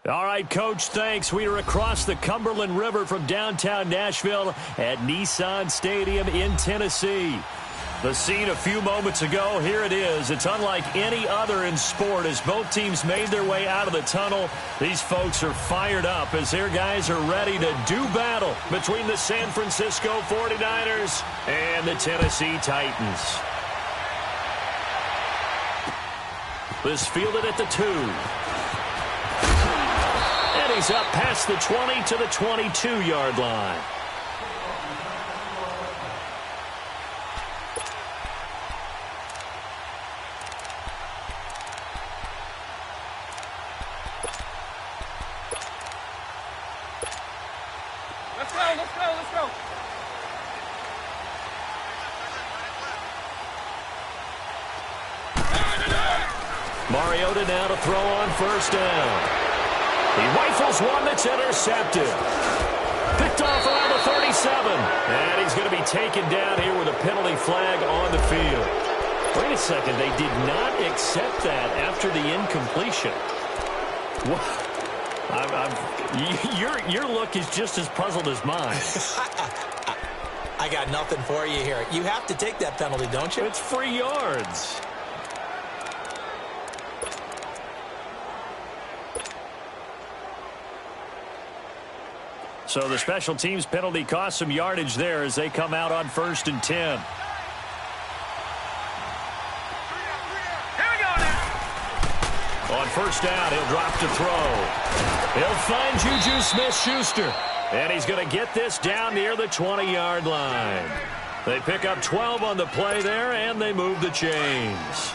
All right, Coach, thanks. We are across the Cumberland River from downtown Nashville at Nissan Stadium in Tennessee. The scene a few moments ago, here it is. It's unlike any other in sport as both teams made their way out of the tunnel. These folks are fired up as their guys are ready to do battle between the San Francisco 49ers and the Tennessee Titans. This fielded at the 2. And he's up past the 20 to the 22-yard line. Let's go. Mariota now to throw on first down. He rifles one that's intercepted. Picked off around the 37. And he's going to be taken down here with a penalty flag on the field. Wait a second. They did not accept that after the incompletion. Your look is just as puzzled as mine. I got nothing for you here. You have to take that penalty, don't you? It's free yards. So the special teams penalty cost some yardage there as they come out on 1st and 10. Here we go now. On first down, he'll drop to throw. He'll find Juju Smith-Schuster. And he's going to get this down near the 20-yard line. They pick up 12 on the play there, and they move the chains.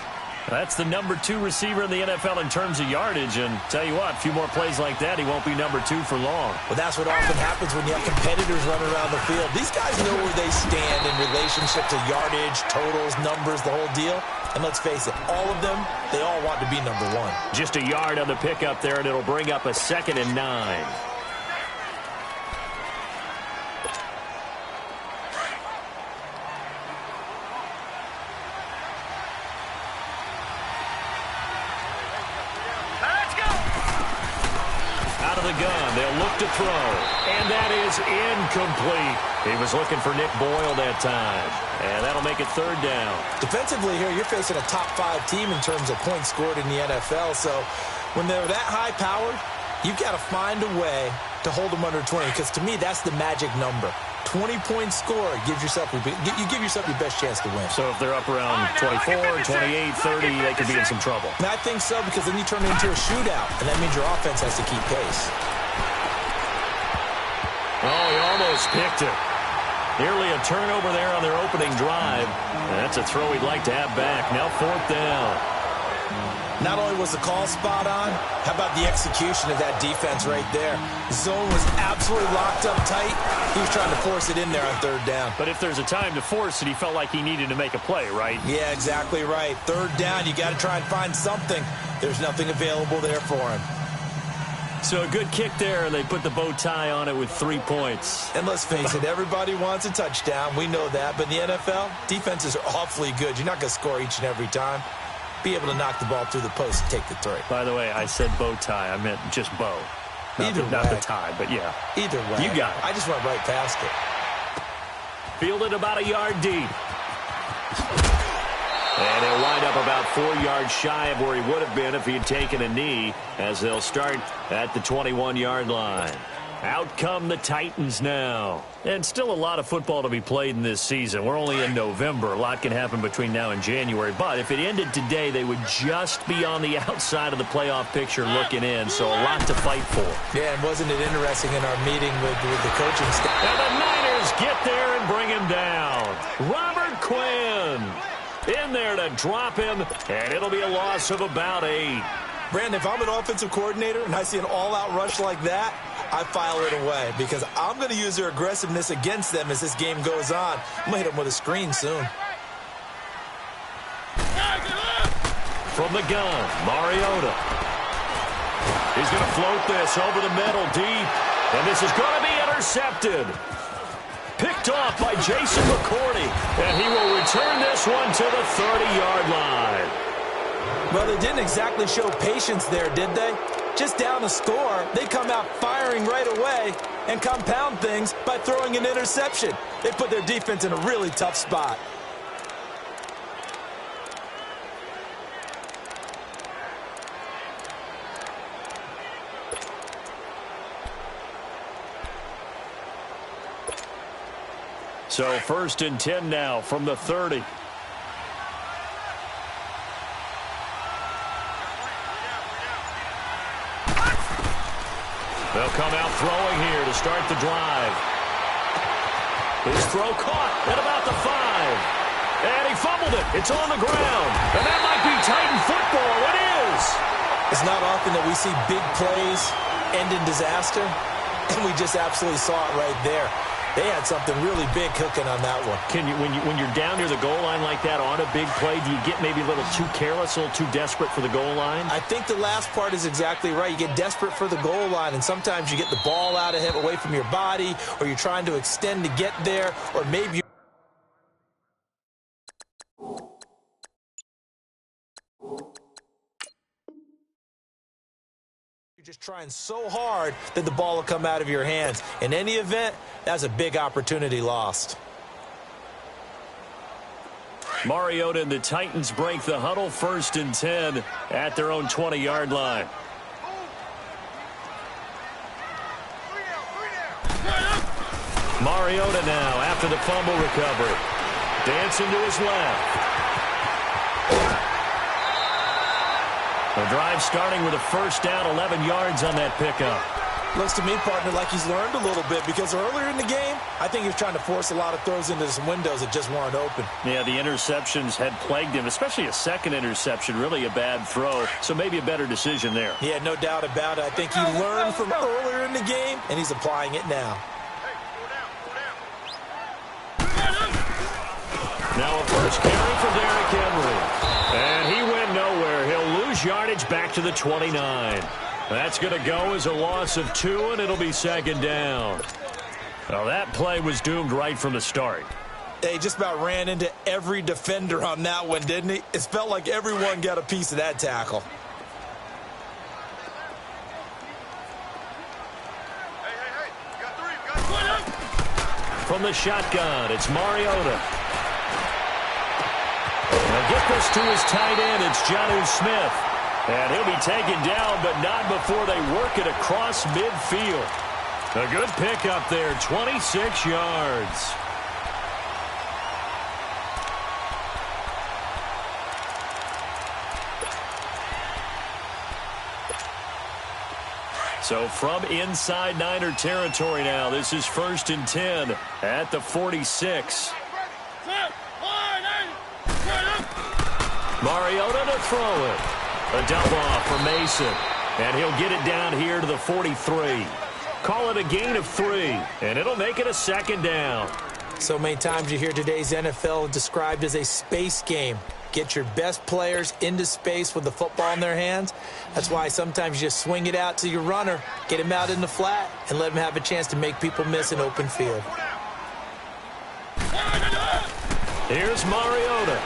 That's the number 2 receiver in the NFL in terms of yardage. And tell you what, a few more plays like that, he won't be number 2 for long. Well, that's what often happens when you have competitors running around the field. These guys know where they stand in relationship to yardage, totals, numbers, the whole deal. And let's face it, all of them, they all want to be number 1. Just a yard on the pickup there, and it'll bring up a 2nd and 9. Gun. They'll look to throw, and that is incomplete. He was looking for Nick Boyle that time, and that'll make it 3rd down. Defensively here, you're facing a top 5 team in terms of points scored in the NFL, so when they're that high-powered, you've got to find a way to hold them under 20, because to me, that's the magic number. 20-point score gives yourself you give yourself your best chance to win. So if they're up around 24, 28, 30, they could be in some trouble. And I think so, because then you turn it into a shootout, and that means your offense has to keep pace. Oh, he almost picked it. Nearly a turnover there on their opening drive. And that's a throw he'd like to have back. Now 4th down. Not only was the call spot on, how about the execution of that defense right there? The zone was absolutely locked up tight. He was trying to force it in there on 3rd down. But if there's a time to force it, he felt like he needed to make a play, right? Yeah, exactly right. 3rd down, you got to try and find something. There's nothing available there for him. So a good kick there, and they put the bow tie on it with 3 points. And let's face it, everybody wants a touchdown. We know that. But in the NFL, defenses are awfully good. You're not going to score each and every time. Be able to knock the ball through the post and take the 3. By the way, I said bow tie. I meant just bow. Not the tie, but yeah. Either way. You got it. I just went right past it. Fielded about a yard deep. And he'll wind up about 4 yards shy of where he would have been if he had taken a knee, as they'll start at the 21-yard line. Out come the Titans now. And still a lot of football to be played in this season. We're only in November. A lot can happen between now and January. But if it ended today, they would just be on the outside of the playoff picture looking in. So a lot to fight for. Yeah, and wasn't it interesting in our meeting with the coaching staff? And the Niners get there and bring him down. Robert Quinn in there to drop him. And it'll be a loss of about 8. Brandon, if I'm an offensive coordinator and I see an all-out rush like that, I file it away because I'm going to use their aggressiveness against them as this game goes on. I'm going to hit them with a screen soon. From the gun, Mariota. He's going to float this over the middle deep. And this is going to be intercepted. Picked off by Jason McCourty. And he will return this one to the 30-yard line. Well, they didn't exactly show patience there, did they? Just down a score, they come out firing right away and compound things by throwing an interception. They put their defense in a really tough spot. So 1st and 10 now from the 30. They'll come out throwing here to start the drive. His throw caught at about the 5. And he fumbled it. It's on the ground. And that might be Titan football. It is. It's not often that we see big plays end in disaster. And we just absolutely saw it right there. They had something really big cooking on that one. Can you, when you're down near the goal line like that on a big play, do you get maybe a little too careless, a little too desperate for the goal line? I think the last part is exactly right. You get desperate for the goal line, and sometimes you get the ball out of him, away from your body, or you're trying to extend to get there, or maybe you're just trying so hard that the ball will come out of your hands. In any event, that's a big opportunity lost. Mariota and the Titans break the huddle. 1st and 10 at their own 20-yard line. Mariota now after the fumble recovery. Dancing to his left. The drive starting with a 1st down, 11 yards on that pickup. Looks to me, partner, like he's learned a little bit, because earlier in the game, I think he was trying to force a lot of throws into some windows that just weren't open. Yeah, the interceptions had plagued him, especially a second interception, really a bad throw, so maybe a better decision there. Yeah, no doubt about it. I think he learned from earlier in the game, and he's applying it now. Now a first carry for Derrick Henry. And he went nowhere. He'll lose yardage back to the 29. That's going to go as a loss of 2, and it'll be 2nd down. Well, that play was doomed right from the start. They just about ran into every defender on that one, didn't he? It felt like everyone got a piece of that tackle. You got 3. From the shotgun, it's Mariota. Now get this to his tight end. It's Jonnu Smith. And he'll be taken down, but not before they work it across midfield. A good pickup there, 26 yards. So from inside Niner territory now, this is 1st and 10 at the 46. Mariota to throw it. A dump off for Mason. And he'll get it down here to the 43. Call it a gain of 3. And it'll make it a 2nd down. So many times you hear today's NFL described as a space game. Get your best players into space with the football in their hands. That's why sometimes you just swing it out to your runner, get him out in the flat, and let him have a chance to make people miss an open field. Here's Mariota.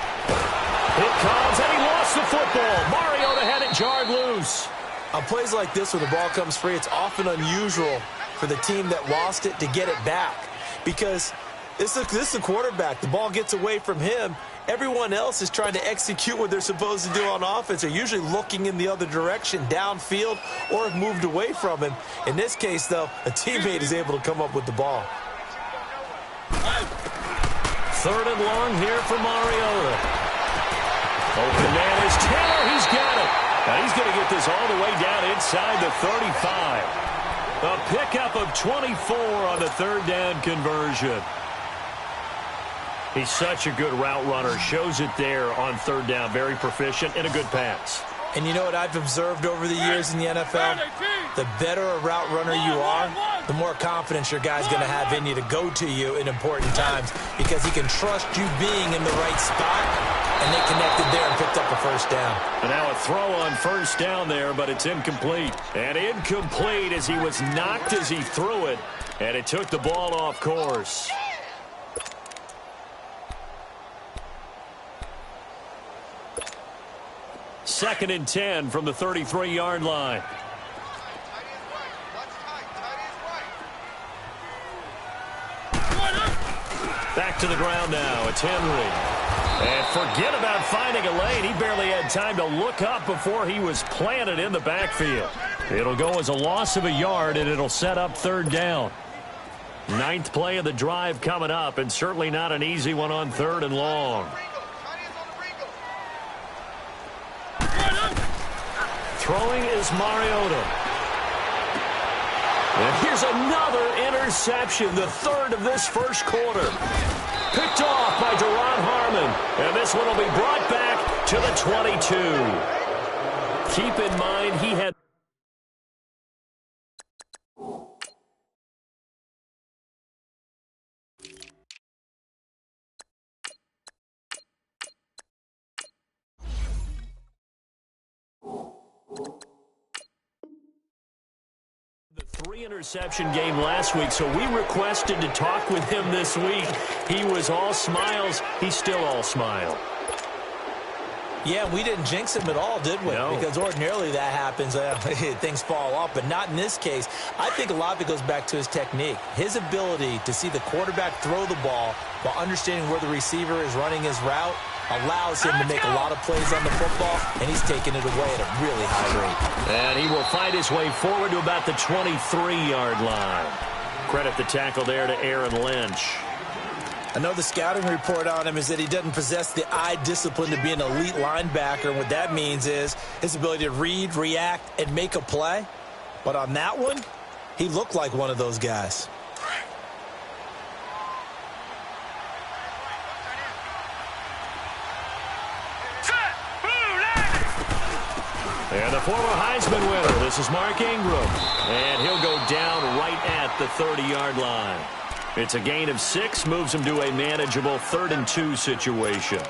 It comes, and he lost the football. Mariota had it jarred loose. On plays like this where the ball comes free, it's often unusual for the team that lost it to get it back, because this is a quarterback. The ball gets away from him. Everyone else is trying to execute what they're supposed to do on offense. They're usually looking in the other direction, downfield, or have moved away from him. In this case, though, a teammate is able to come up with the ball. 3rd and long here for Mariota. Open man is Taylor. He's got it. Now he's going to get this all the way down inside the 35. A pickup of 24 on the 3rd down conversion. He's such a good route runner. Shows it there on 3rd down. Very proficient and a good pass. And you know what I've observed over the years in the NFL? The better a route runner you are, the more confidence your guy's going to have in you to go to you in important times, because he can trust you being in the right spot, and they connected there and picked up a 1st down. And now a throw on 1st down there, but it's incomplete. And incomplete as he was knocked as he threw it, and it took the ball off course. 2nd and 10 from the 33-yard line. Back to the ground now. It's Henry. And forget about finding a lane. He barely had time to look up before he was planted in the backfield. It'll go as a loss of a yard, and it'll set up 3rd down. 9th play of the drive coming up, and certainly not an easy one on 3rd and long. Throwing is Mariota. And here's another interception, the 3rd of this first quarter. Picked off by Deron Harmon. And this one will be brought back to the 22. Keep in mind he had... The 3-interception game last week, so we requested to talk with him this week. He was all smiles. He's still all smile. Yeah, we didn't jinx him at all, did we? No. Because ordinarily that happens. Things fall off, but not in this case. I think a lot of it goes back to his technique. His ability to see the quarterback throw the ball while understanding where the receiver is running his route allows him to make a lot of plays on the football, and he's taking it away at a really high rate. And he will find his way forward to about the 23-yard line. Credit the tackle there to Aaron Lynch. I know the scouting report on him is that he doesn't possess the eye discipline to be an elite linebacker, and what that means is his ability to read, react, and make a play. But on that one, he looked like one of those guys. And the former Heisman winner, this is Mark Ingram. And he'll go down right at the 30-yard line. It's a gain of 6, moves him to a manageable 3rd and 2 situation.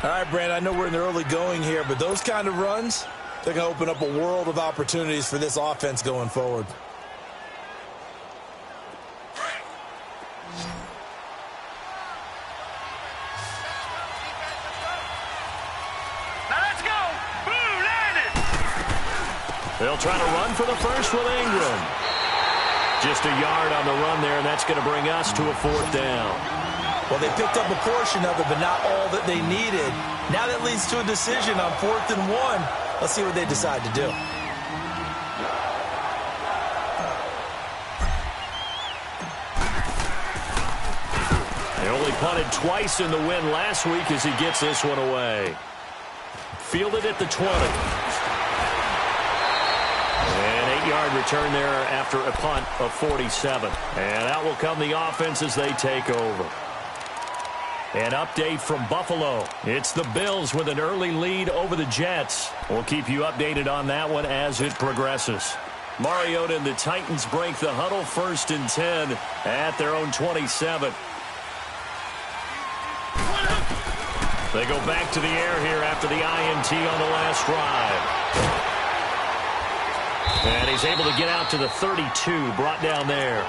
All right, Brand, I know we're in the early going here, but those kind of runs, they're going to open up a world of opportunities for this offense going forward. They'll try to run for the first with Ingram. Just a yard on the run there, and that's going to bring us to a 4th down. Well, they picked up a portion of it, but not all that they needed. Now that leads to a decision on 4th and 1. Let's see what they decide to do. They only punted twice in the win last week as he gets this one away. Fielded at the 20. An 8-yard return there after a punt of 47. And out will come the offense as they take over. An update from Buffalo. It's the Bills with an early lead over the Jets. We'll keep you updated on that one as it progresses. Mariota and the Titans break the huddle, 1st and 10 at their own 27. They go back to the air here after the INT on the last drive. And he's able to get out to the 32, brought down there.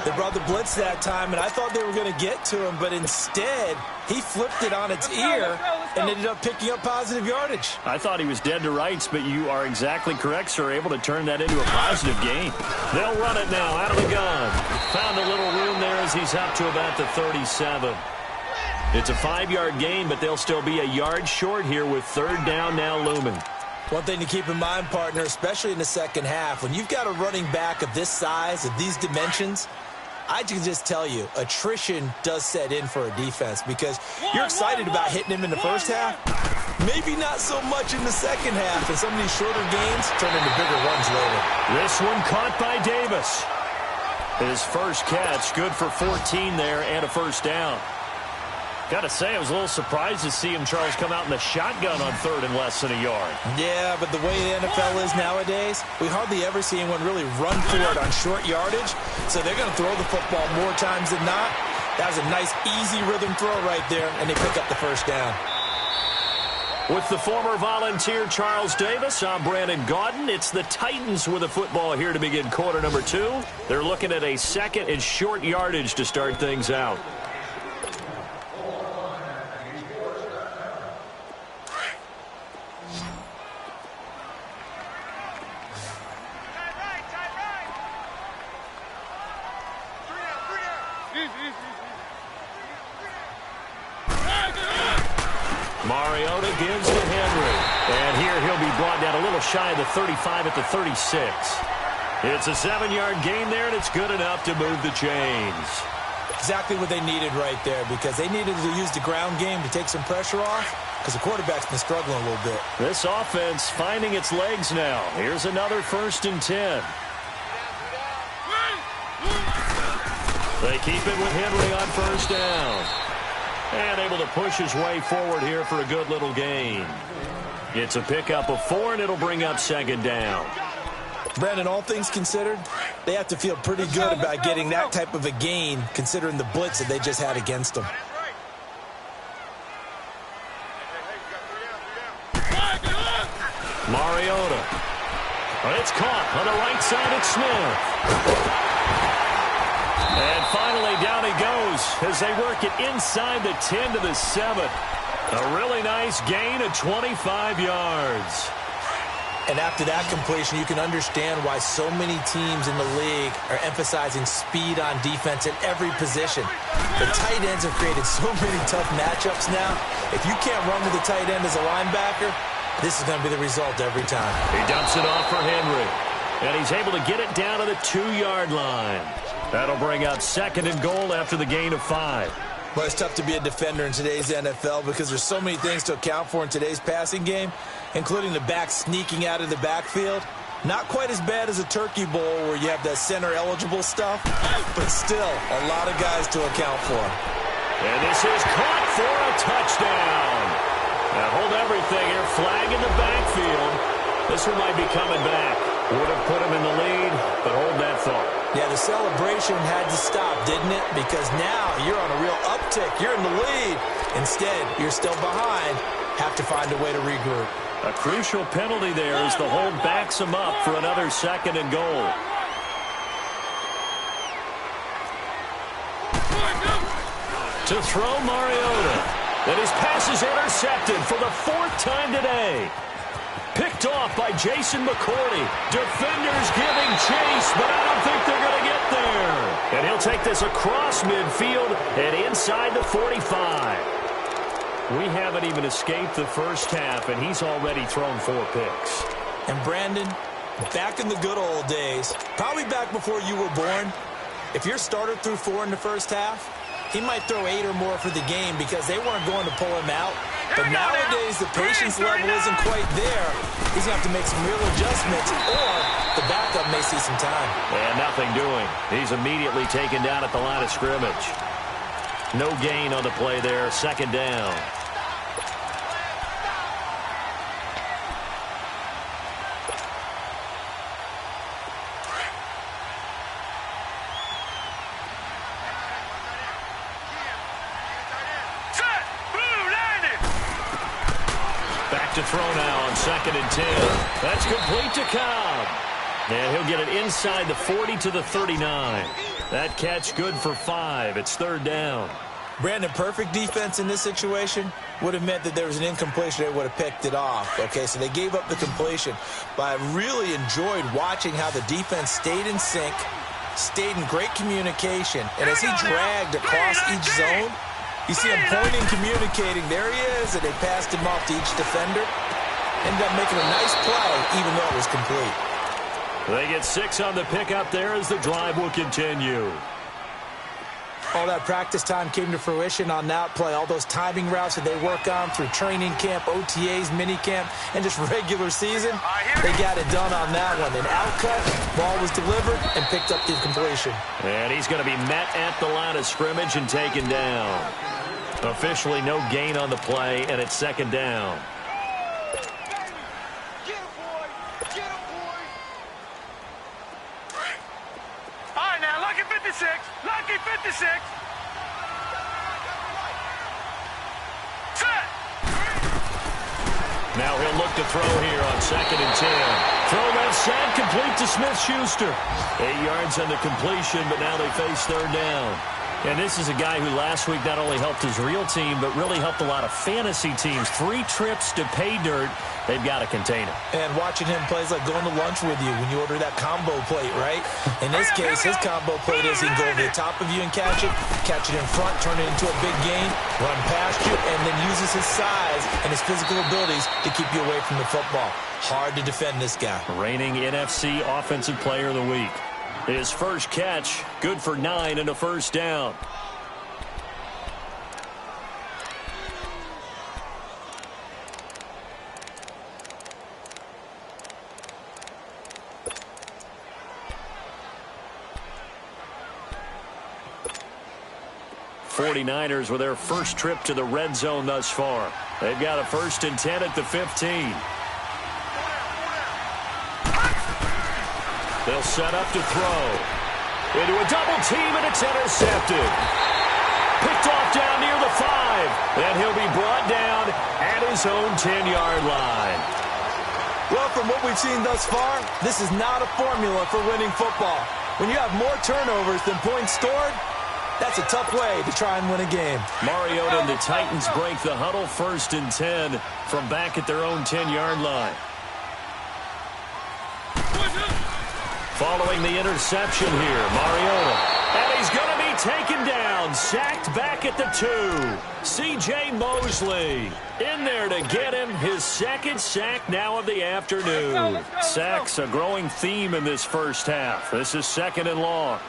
They brought the blitz that time, and I thought they were going to get to him, but instead, he flipped it on its ear and ended up picking up positive yardage. I thought he was dead to rights, but you are exactly correct, sir. Able to turn that into a positive gain. They'll run it now out of the gun. Found a little room there as he's up to about the 37. It's a 5-yard gain, but they'll still be a yard short here with 3rd down now looming. One thing to keep in mind, partner, especially in the second half, when you've got a running back of this size, of these dimensions, I can just tell you, attrition does set in for a defense because you're excited about hitting him in the first half. Maybe not so much in the second half, and some of these shorter gains turn into bigger runs later. This one caught by Davis. His first catch, good for 14 there and a 1st down. Got to say, I was a little surprised to see him, Charles, come out in the shotgun on 3rd and less than a yard. Yeah, but the way the NFL is nowadays, we hardly ever see anyone really run for it on short yardage. So they're going to throw the football more times than not. That was a nice, easy rhythm throw right there, and they pick up the 1st down. With the former Volunteer Charles Davis, I'm Brandon Gaudin. It's the Titans with the football here to begin quarter number 2. They're looking at a 2nd and short yardage to start things out. Mariota gives to Henry. And here he'll be brought down a little shy of the 35 at the 36. It's a 7-yard gain there, and it's good enough to move the chains. Exactly what they needed right there, because they needed to use the ground game to take some pressure off, because the quarterback's been struggling a little bit. This offense finding its legs now. Here's another 1st and 10. They keep it with Henry on 1st down. And able to push his way forward here for a good little gain. It's a pickup of 4, and it'll bring up 2nd down. Brandon, all things considered, they have to feel pretty good about getting that type of a gain, considering the blitz that they just had against them. Mariota. It's caught on the right side at Smith. And finally down he goes as they work it inside the 10 to the 7. A really nice gain of 25 yards. And after that completion, you can understand why so many teams in the league are emphasizing speed on defense at every position. The tight ends have created so many tough matchups now. If you can't run with the tight end as a linebacker, this is going to be the result every time. He dumps it off for Henry. And he's able to get it down to the 2-yard line. That'll bring up 2nd and goal after the gain of 5. Well, it's tough to be a defender in today's NFL because there's so many things to account for in today's passing game, including the back sneaking out of the backfield. Not quite as bad as a turkey bowl where you have that center-eligible stuff, but still a lot of guys to account for. And this is caught for a touchdown. Now hold everything here. Flag in the backfield. This one might be coming back. Would have put him in the lead, but hold that thought. Yeah, the celebration had to stop, didn't it? Because now you're on a real uptick. You're in the lead. Instead, you're still behind. Have to find a way to regroup. A crucial penalty there as the hold backs him up for another 2nd and goal. To throw Mariota. And his pass is intercepted for the 4th time today. Picked off by Jason McCourty. Defenders giving chase, but I don't think they're going to get there. And he'll take this across midfield and inside the 45. We haven't even escaped the first half, and he's already thrown 4 picks. And Brandon, back in the good old days, probably back before you were born, if your starter threw 4 in the first half, he might throw 8 or more for the game because they weren't going to pull him out. But nowadays, the patience level isn't quite there. He's going to have to make some real adjustments, or the backup may see some time. And nothing doing. He's immediately taken down at the line of scrimmage. No gain on the play there. 2nd down. To throw now on 2nd and 10. That's complete to Cobb. And he'll get it inside the 40 to the 39. That catch good for 5. It's 3rd down. Brandon, perfect defense in this situation would have meant that there was an incompletion. They would have picked it off. Okay, so they gave up the completion. But I really enjoyed watching how the defense stayed in sync, stayed in great communication. And as he dragged across each zone, you see him pointing, communicating. There he is, and they passed him off to each defender. Ended up making a nice play, even though it was complete. They get 6 on the pickup there as the drive will continue. All that practice time came to fruition on that play. All those timing routes that they work on through training camp, OTAs, minicamp, and just regular season, they got it done on that one. An outcut, ball was delivered, and picked up the completion. And he's going to be met at the line of scrimmage and taken down. Officially no gain on the play, and it's 2nd down. Get him, boy! Get him, boy! All right, now, lucky 56. Lucky 56. Set! Now he'll look to throw here on 2nd and 10. Throw left side, complete to Smith-Schuster. 8 yards on the completion, but now they face 3rd down. And this is a guy who last week not only helped his real team, but really helped a lot of fantasy teams. 3 trips to pay dirt. They've got to contain him. And watching him play is like going to lunch with you when you order that combo plate, right? In this case, his combo plate is he can go over the top of you and catch it in front, turn it into a big gain, run past you, and then uses his size and his physical abilities to keep you away from the football. Hard to defend this guy. Reigning NFC Offensive Player of the Week. His first catch, good for 9 and a first down. '49ers with their first trip to the red zone thus far. They've got a 1st and 10 at the 15. They'll set up to throw. Into a double team, and it's intercepted. Picked off down near the 5. And he'll be brought down at his own 10-yard line. Well, from what we've seen thus far, this is not a formula for winning football. When you have more turnovers than points scored, that's a tough way to try and win a game. Mariota and the Titans break the huddle, 1st and 10 from back at their own 10-yard line. Following the interception here, Mariota. And he's going to be taken down, sacked back at the 2. C.J. Mosley in there to get him his 2nd sack now of the afternoon. Sacks a growing theme in this first half. This is 2nd and long.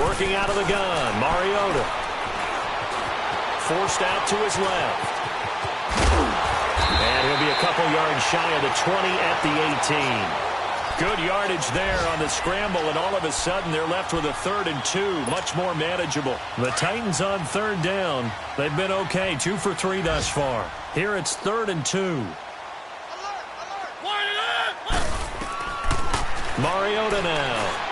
Working out of the gun, Mariota. Forced out to his left. And he'll be a couple yards shy of the 20 at the 18. Good yardage there on the scramble, and all of a sudden they're left with a 3rd and 2, much more manageable. The Titans on 3rd down. They've been okay, 2 for 3 thus far. Here it's 3rd and 2. Mariota now.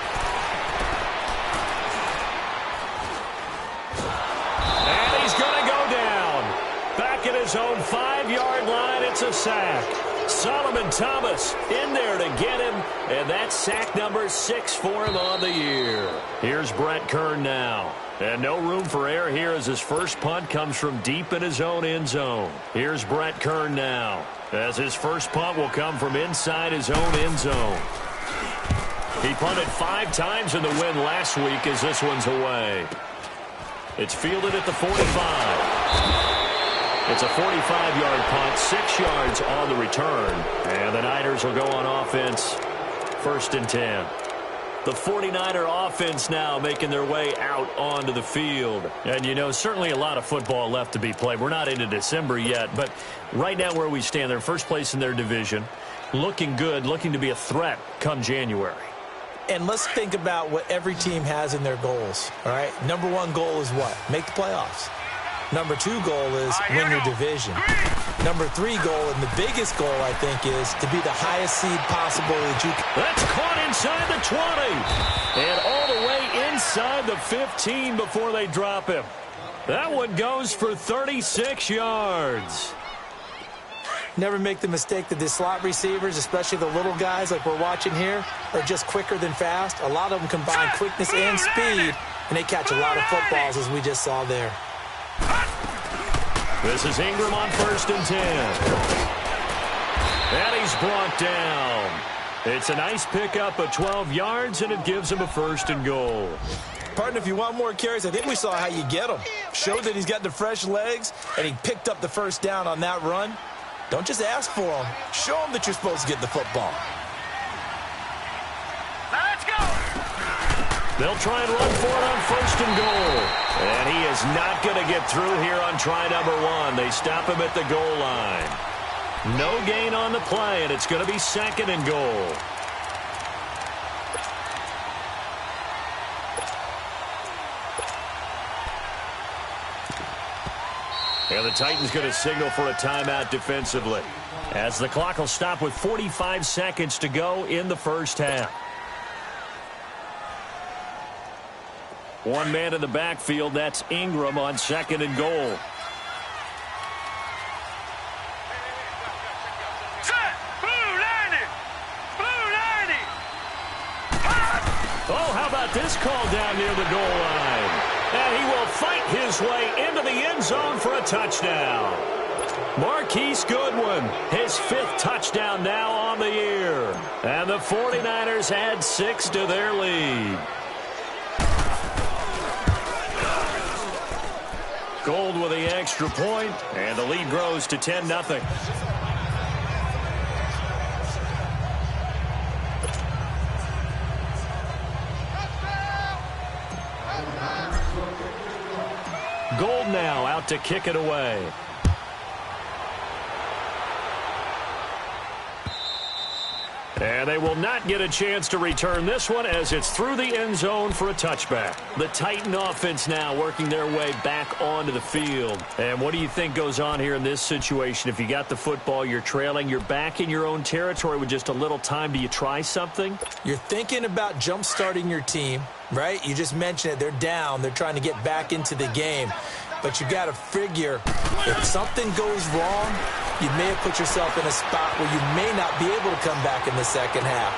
At his own 5-yard line, it's a sack. Solomon Thomas in there to get him, and that's sack number 6 for him on the year. Here's Brett Kern now. And no room for error here as his first punt comes from deep in his own end zone. Here's Brett Kern now, as his first punt will come from inside his own end zone. He punted 5 times in the win last week as this one's away. It's fielded at the 45. It's a 45-yard punt, 6 yards on the return. And the Niners will go on offense, 1st and 10. The 49er offense now making their way out onto the field. And, you know, certainly a lot of football left to be played. We're not into December yet, but right now where we stand, they're first place in their division. Looking good, looking to be a threat come January. And let's think about what every team has in their goals, all right? Number 1 goal is what? Make the playoffs. Number 2 goal is win your division. Number 3 goal, and the biggest goal, I think, is to be the highest seed possible that you can. That's caught inside the 20. And all the way inside the 15 before they drop him. That one goes for 36 yards. Never make the mistake that the slot receivers, especially the little guys like we're watching here, are just quicker than fast. A lot of them combine quickness and speed, and they catch a lot of footballs, as we just saw there. This is Ingram on 1st and 10. And he's brought down. It's a nice pickup of 12 yards, and it gives him a 1st and goal. Partner, if you want more carries, I think we saw how you get them. Showed that he's got the fresh legs, and he picked up the 1st down on that run. Don't just ask for them. Show them that you're supposed to get the football. Let's go. They'll try and run for it on 1st and goal. And he is not going to get through here on try number 1. They stop him at the goal line. No gain on the play, and it's going to be 2nd and goal. And the Titans going to signal for a timeout defensively, as the clock will stop with 45 seconds to go in the first half. One man in the backfield, that's Ingram on 2nd and goal. How about about this call down near the goal line? And he will fight his way into the end zone for a touchdown. Marquise Goodwin, his 5th touchdown now on the year. And the 49ers add 6 to their lead. Gold with the extra point, and the lead grows to 10-0. Gold now out to kick it away. And they will not get a chance to return this one as it's through the end zone for a touchback. The Titan offense now working their way back onto the field. And what do you think goes on here in this situation? If you got the football, you're trailing, you're back in your own territory with just a little time. Do you try something? You're thinking about jump-starting your team, right? You just mentioned it. They're down. They're trying to get back into the game. But you got to figure if something goes wrong, you may have put yourself in a spot where you may not be able to come back in the second half.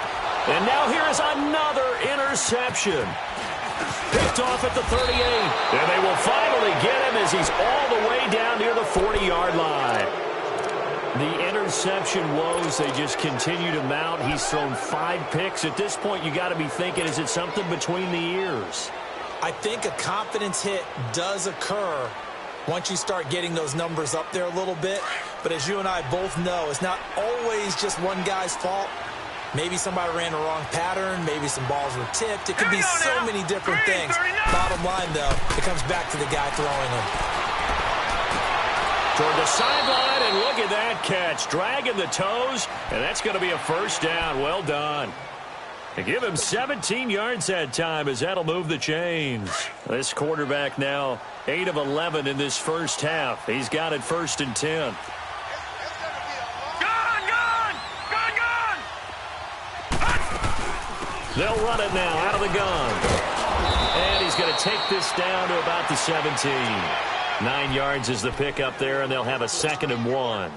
And now here is another interception. Picked off at the 38. And they will finally get him as he's all the way down near the 40-yard line. The interception woes, they just continue to mount. He's thrown 5 picks. At this point, you got to be thinking, is it something between the ears? I think a confidence hit does occur once you start getting those numbers up there a little bit. But as you and I both know, it's not always just one guy's fault. Maybe somebody ran the wrong pattern. Maybe some balls were tipped. It could be so many different things. Bottom line, though, it comes back to the guy throwing them. Toward the sideline, and look at that catch. Dragging the toes, and that's going to be a first down. Well done. They give him 17 yards that time as that'll move the chains. This quarterback now 8 of 11 in this first half. He's got it 1st and 10. They'll run it now out of the gun. And he's going to take this down to about the 17. 9 yards is the pickup there, and they'll have a 2nd and 1.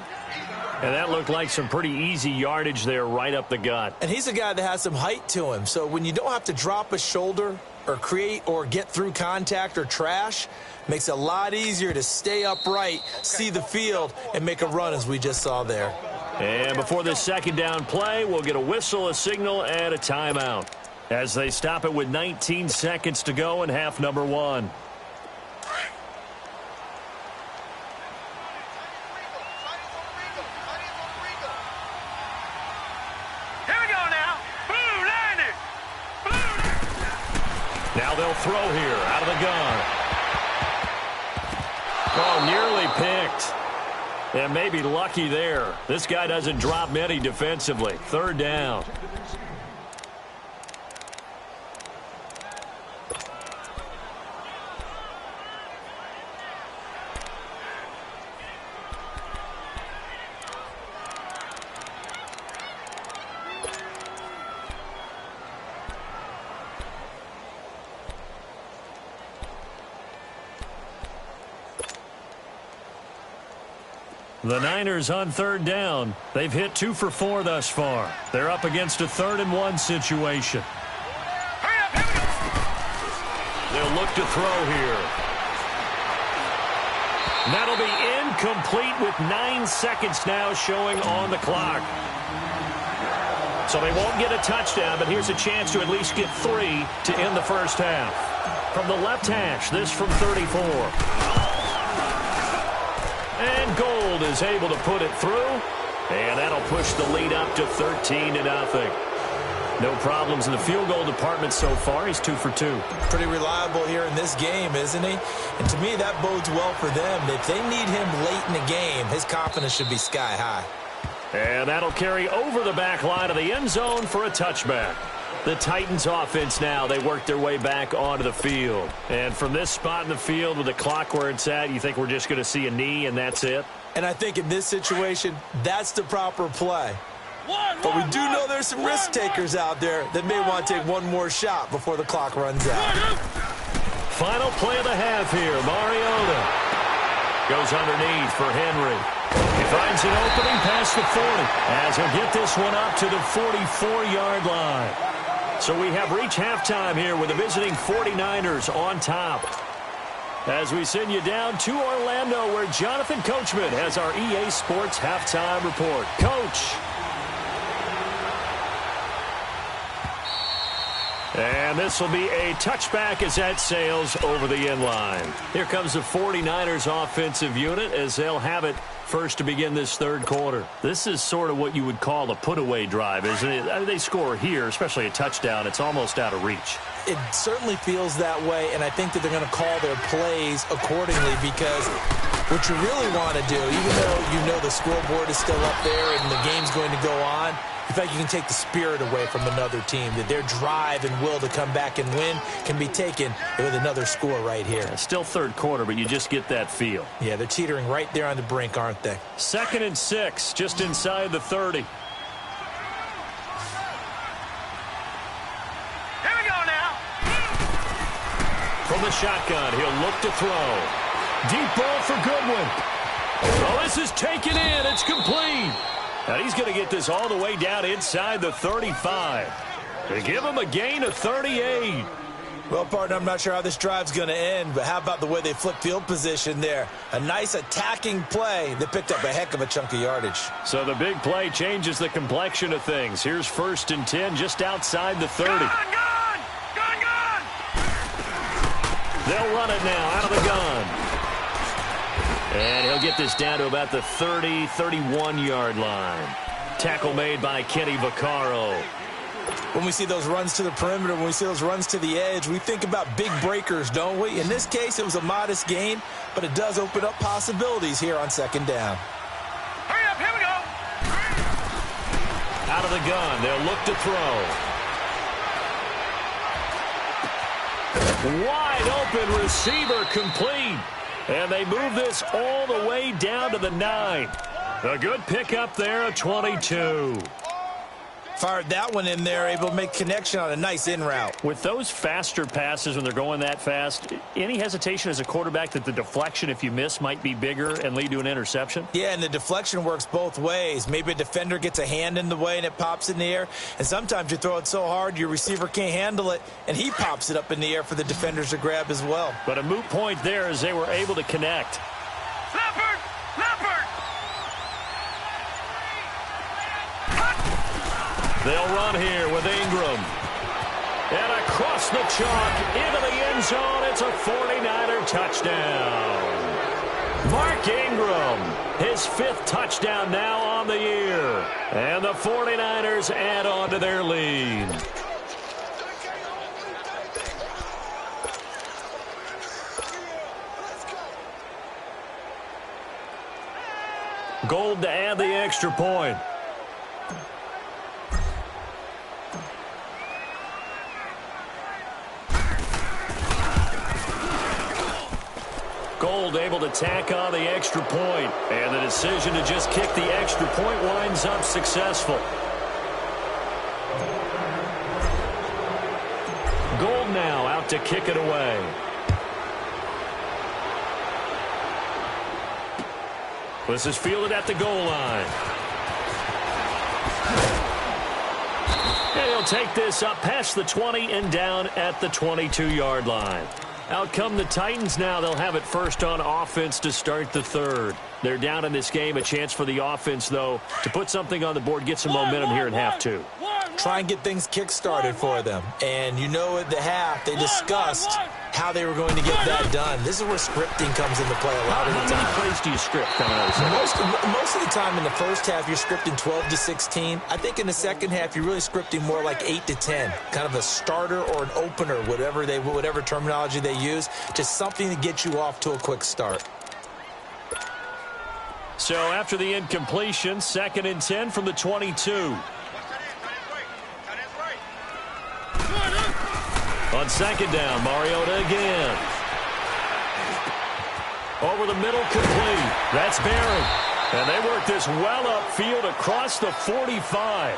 And that looked like some pretty easy yardage there right up the gut. And he's a guy that has some height to him. So when you don't have to drop a shoulder or create or get through contact or trash, makes it a lot easier to stay upright, see the field, and make a run as we just saw there. And before this 2nd down play, we'll get a whistle, a signal, and a timeout as they stop it with 19 seconds to go in half number 1. Now they'll throw here out of the gun. Oh, nearly picked. And maybe lucky there. This guy doesn't drop many defensively. 3rd down. The Niners on 3rd down. They've hit 2 for 4 thus far. They're up against a 3rd and 1 situation. They'll look to throw here. That'll be incomplete with 9 seconds now showing on the clock. So they won't get a touchdown, but here's a chance to at least get 3 to end the first half. From the left hash, this from 34. And Gold is able to put it through. And that'll push the lead up to 13-0. No problems in the field goal department so far. He's 2 for 2. Pretty reliable here in this game, isn't he? And to me, that bodes well for them. If they need him late in the game, his confidence should be sky high. And that'll carry over the back line of the end zone for a touchback. The Titans offense now, they work their way back onto the field. And from this spot in the field with the clock where it's at, you think we're just going to see a knee and that's it? And I think in this situation, that's the proper play. But we do know there's some risk takers out there that may want to take one more shot before the clock runs out. Final play of the half here. Mariota goes underneath for Henry. He finds an opening past the 40 as he'll get this one up to the 44-yard line. So we have reached halftime here with the visiting 49ers on top. As we send you down to Orlando, where Jonathan Coachman has our EA Sports halftime report. Coach. And this will be a touchback as that sails over the end line. Here comes the 49ers offensive unit as they'll have it first to begin this third quarter. This is sort of what you would call a put-away drive, isn't it? They score here, especially a touchdown. It's almost out of reach. It certainly feels that way, and I think that they're going to call their plays accordingly because what you really want to do, even though you know the scoreboard is still up there and the game's going to go on, in fact, you can take the spirit away from another team, that their drive and will to come back and win can be taken with another score right here. Yeah, still third quarter, but you just get that feel. Yeah, they're teetering right there on the brink, aren't they? 2nd and 6, just inside the 30. Here we go now. From the shotgun, he'll look to throw. Deep ball for Goodwin. Oh, this is taken in. It's complete. And he's going to get this all the way down inside the 35. To give him a gain of 38. Well, partner, I'm not sure how this drive's going to end, but how about the way they flip field position there? A nice attacking play. They picked up a heck of a chunk of yardage. So the big play changes the complexion of things. Here's 1st and 10 just outside the 30. Gun! They'll run it now out of the gun. And he'll get this down to about the 30, 31-yard line. Tackle made by Kenny Vaccaro. When we see those runs to the perimeter, when we see those runs to the edge, we think about big breakers, don't we? In this case, it was a modest gain, but it does open up possibilities here on 2nd down. Hurry up, here we go. Out of the gun, they'll look to throw. Wide open receiver complete. And they move this all the way down to the 9. A good pickup there, a 22. Fired that one in there, able to make connection on a nice in route. With those faster passes when they're going that fast, any hesitation as a quarterback that the deflection, if you miss, might be bigger and lead to an interception? Yeah, and the deflection works both ways. Maybe a defender gets a hand in the way and it pops in the air. And sometimes you throw it so hard your receiver can't handle it, and he pops it up in the air for the defenders to grab as well. But a moot point there as they were able to connect. Leopard! They'll run here with Ingram. And across the chalk into the end zone. It's a 49er touchdown. Mark Ingram, his 5th touchdown now on the year. And the 49ers add on to their lead. Gold to add the extra point. Gold able to tack on the extra point. And the decision to just kick the extra point winds up successful. Gold now out to kick it away. This is fielded at the goal line. And he'll take this up past the 20 and down at the 22-yard line. Out come the Titans now. They'll have it first on offense to start the third. They're down in this game. A chance for the offense, though, to put something on the board, get some momentum here in half 2. Try and get things kick-started for them. And you know at the half, they discussed how they were going to get that done. This is where scripting comes into play a lot of the time. How many plays do you script coming out of the second? Most of the time in the first half, you're scripting 12 to 16. I think in the second half, you're really scripting more like 8 to 10. Kind of a starter or an opener, whatever terminology they use. Just something to get you off to a quick start. So after the incompletion, 2nd and 10 from the 22. On 2nd down, Mariota again. Over the middle, complete. That's Barry. And they work this well upfield across the 45.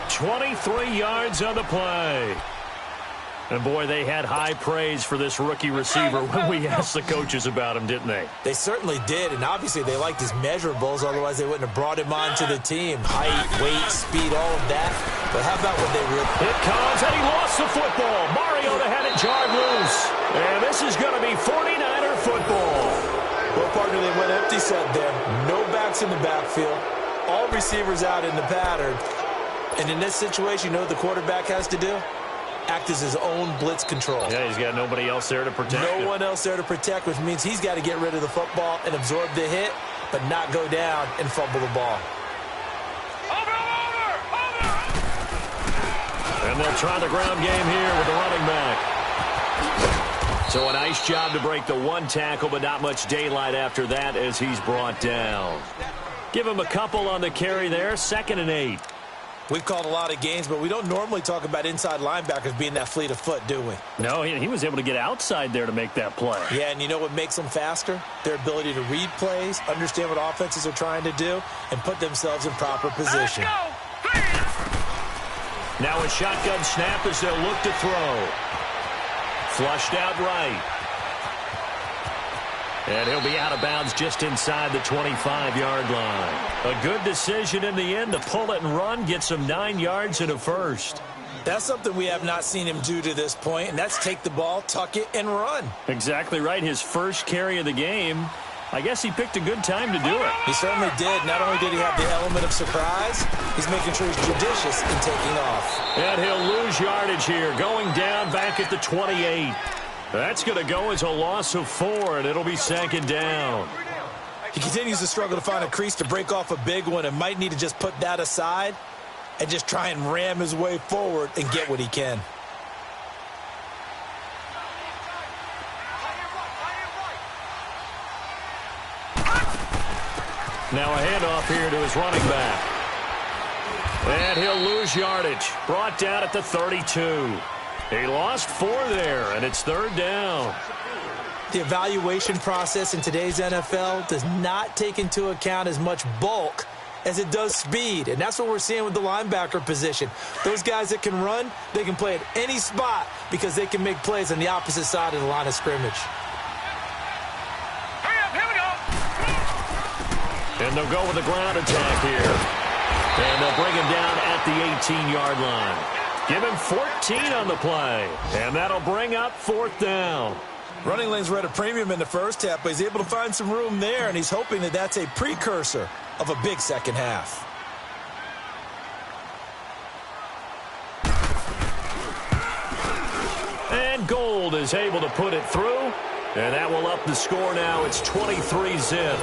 23 yards on the play. And, boy, they had high praise for this rookie receiver when we asked the coaches about him, didn't they? They certainly did, and obviously they liked his measurables. Otherwise, they wouldn't have brought him onto the team. Height, weight, speed, all of that. But how about when they rip? It comes, and he lost the football. Mariota had it jarred loose. And this is going to be 49er football. Well, partner, they went empty set there. No backs in the backfield. All receivers out in the pattern. And in this situation, you know what the quarterback has to do? Act as his own blitz control. Yeah, he's got nobody else there to protect him. No one else there to protect, which means he's got to get rid of the football and absorb the hit, but not go down and fumble the ball. And they'll try the ground game here with the running back. So a nice job to break the one tackle, but not much daylight after that as he's brought down. Give him a couple on the carry there, 2nd and 8. We've called a lot of games, but we don't normally talk about inside linebackers being that fleet of foot, do we? No, he was able to get outside there to make that play. Yeah, and you know what makes them faster? Their ability to read plays, understand what offenses are trying to do, and put themselves in proper position. Now a shotgun snap as they'll look to throw. Flushed out right. And he'll be out of bounds just inside the 25-yard line. A good decision in the end to pull it and run, gets him 9 yards and a first. That's something we have not seen him do to this point, and that's take the ball, tuck it, and run. Exactly right. His first carry of the game. I guess he picked a good time to do it. He certainly did. Not only did he have the element of surprise, he's making sure he's judicious in taking off. And he'll lose yardage here, going down back at the 28. That's going to go as a loss of 4, and it'll be 2nd down. He continues to struggle to find a crease to break off a big one and might need to just put that aside and just try and ram his way forward and get what he can. Now a handoff here to his running back. And he'll lose yardage. Brought down at the 32. He lost 4 there, and it's 3rd down. The evaluation process in today's NFL does not take into account as much bulk as it does speed, and that's what we're seeing with the linebacker position. Those guys that can run, they can play at any spot because they can make plays on the opposite side of the line of scrimmage. Hurry up, here we go. And they'll go with the ground attack here. And they'll bring him down at the 18-yard line. Give him 14 on the play, and that'll bring up 4th down. Running lanes were at a premium in the first half, but he's able to find some room there, and he's hoping that that's a precursor of a big second half. And Gold is able to put it through, and that will up the score now. It's 23-zip.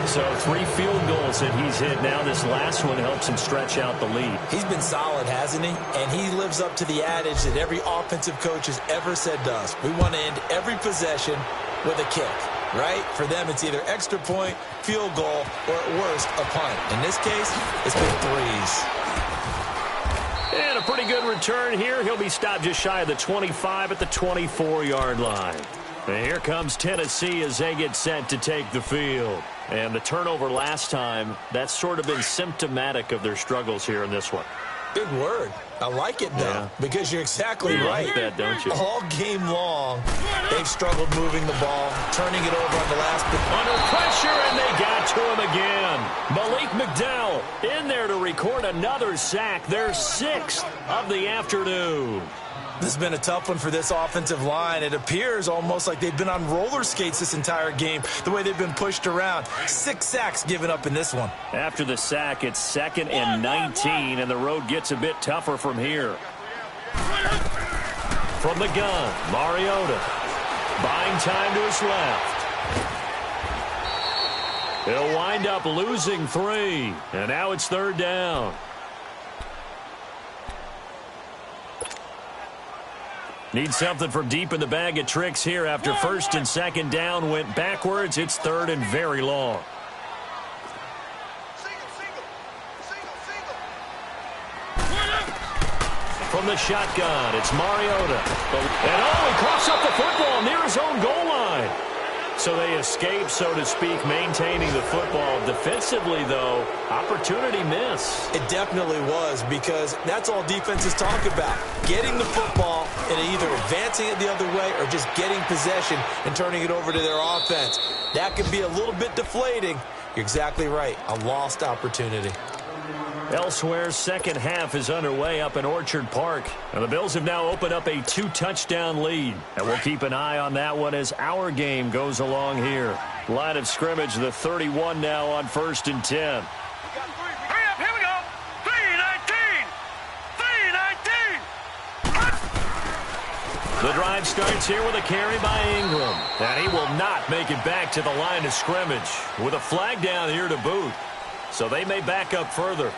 So 3 field goals that he's hit now. This last one helps him stretch out the lead. He's been solid, hasn't he? And he lives up to the adage that every offensive coach has ever said to us. We want to end every possession with a kick, right? For them, it's either extra point, field goal, or at worst, a punt. In this case, it's been 3s. And a pretty good return here. He'll be stopped just shy of the 25 at the 24-yard line. And here comes Tennessee as they get set to take the field. And the turnover last time, that's sort of been symptomatic of their struggles here in this one. Big word. I like it, though, because you're exactly right. You like that, don't you? All game long, they've struggled moving the ball, turning it over on the last. Under pressure, and they got to him again. Malik McDowell in there to record another sack, their 6th of the afternoon. This has been a tough one for this offensive line. It appears almost like they've been on roller skates this entire game, the way they've been pushed around. 6 sacks given up in this one. After the sack, it's 2nd and 19, and the road gets a bit tougher from here. From the gun, Mariota. Buying time to his left. He'll wind up losing 3, and now it's 3rd down. Need something from deep in the bag of tricks here after 1st and 2nd down went backwards. It's 3rd and very long. From the shotgun, it's Mariota. And he coughs up the football near his own goal line. So they escape, so to speak, maintaining the football. Defensively, though, opportunity miss. It definitely was, because that's all defenses talk about. Getting the football and either advancing it the other way or just getting possession and turning it over to their offense. That can be a little bit deflating. You're exactly right. A lost opportunity. Elsewhere, second half is underway up in Orchard Park. And the Bills have now opened up a 2-touchdown lead. And we'll keep an eye on that one as our game goes along here. Line of scrimmage, the 31 now on 1st and 10. Hurry up, here we go. 3-19. 3-19. The drive starts here with a carry by Ingram. And he will not make it back to the line of scrimmage with a flag down here to boot. So they may back up further.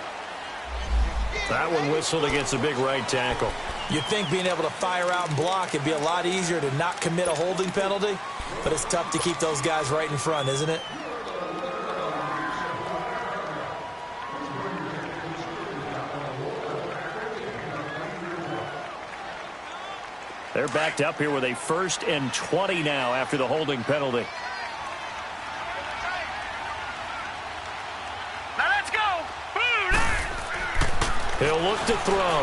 That one whistled against a big right tackle. You'd think being able to fire out and block it'd be a lot easier to not commit a holding penalty, but it's tough to keep those guys right in front, isn't it? They're backed up here with a 1st and 20 now after the holding penalty. Now let's go. He'll look to throw.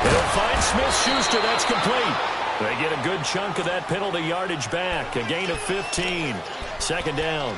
He'll find Smith-Schuster. That's complete. They get a good chunk of that penalty yardage back. A gain of 15. Second down.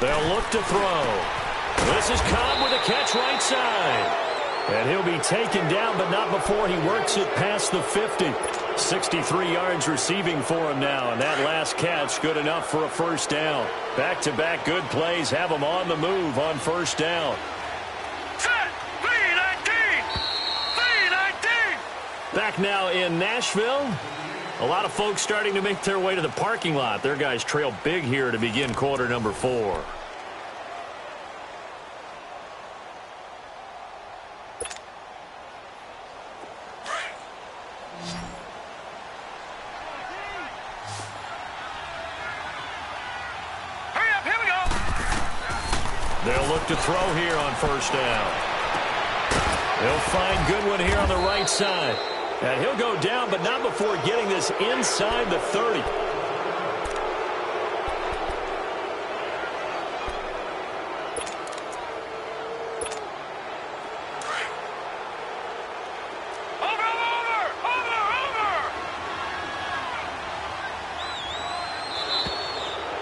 They'll look to throw. This is Cobb with a catch right side. And he'll be taken down, but not before he works it past the 50. 63 yards receiving for him now, and that last catch good enough for a first down. Back-to-back good plays have him on the move on first down. Set. 3-19. 3-19. Back now in Nashville. A lot of folks starting to make their way to the parking lot. Their guys trail big here to begin quarter number 4. Hurry up, here we go. They'll look to throw here on first down. They'll find Goodwin here on the right side. And he'll go down, but not before getting this inside the 30.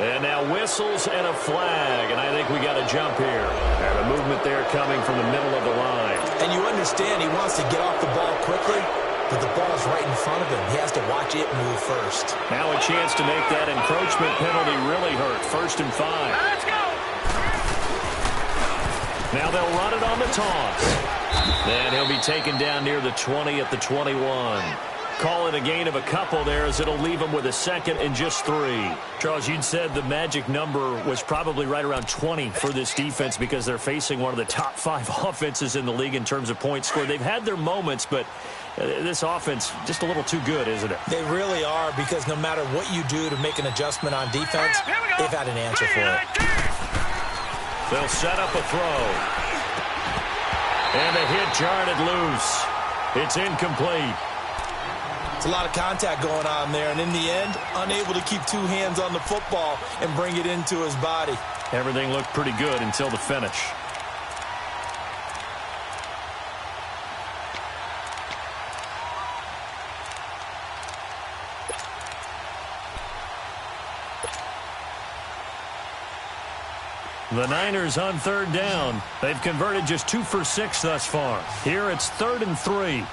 And now whistles and a flag, and I think we got a jump here. And a movement there coming from the middle of the line. And you understand he wants to get off the ball quickly, but the ball's right in front of him. He has to watch it move first. Now a chance to make that encroachment penalty really hurt. 1st and 5. Let's go. Now they'll run it on the toss. And he'll be taken down near the 20 at the 21. Call it a gain of a couple there as it'll leave him with a 2nd and just 3. Charles, you'd said the magic number was probably right around 20 for this defense because they're facing one of the top 5 offenses in the league in terms of points scored. They've had their moments, but this offense just a little too good, isn't it? They really are, because no matter what you do to make an adjustment on defense, they've had an answer for it. They'll set up a throw. And the hit jarred loose. It's incomplete. It's a lot of contact going on there, and in the end, unable to keep 2 hands on the football and bring it into his body. Everything looked pretty good until the finish. The Niners on 3rd down. They've converted just 2 for 6 thus far. Here it's 3rd and 3.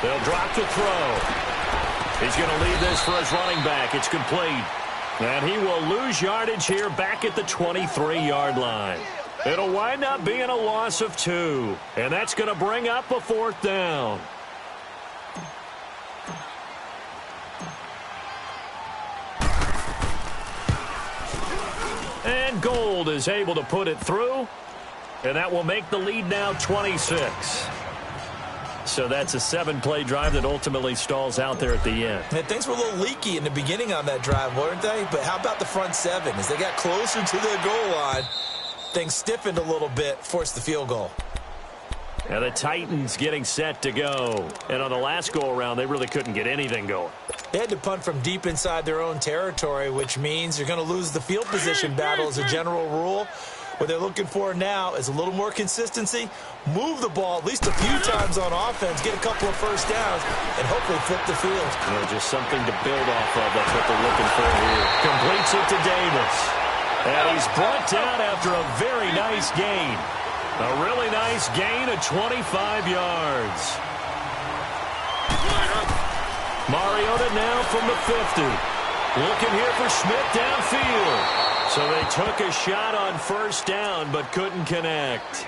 They'll drop to throw. He's going to lead this for his running back. It's complete. And he will lose yardage here back at the 23-yard line. It'll wind up being a loss of 2. And that's going to bring up a 4th down. And Gold is able to put it through. And that will make the lead now 26. So that's a 7-play drive that ultimately stalls out there at the end. And things were a little leaky in the beginning on that drive, weren't they? But how about the front 7? As they got closer to their goal line, things stiffened a little bit, forced the field goal. And the Titans getting set to go. And on the last go-around, they really couldn't get anything going. They had to punt from deep inside their own territory, which means you're going to lose the field position battle as a general rule. What they're looking for now is a little more consistency, move the ball at least a few times on offense, get a couple of first downs, and hopefully flip the field. You know, just something to build off of. That's what they're looking for here. Completes it to Davis. And he's brought down after a very nice gain. A really nice gain of 25 yards. Mariota now from the 50. Looking here for Smith downfield. So they took a shot on first down, but couldn't connect.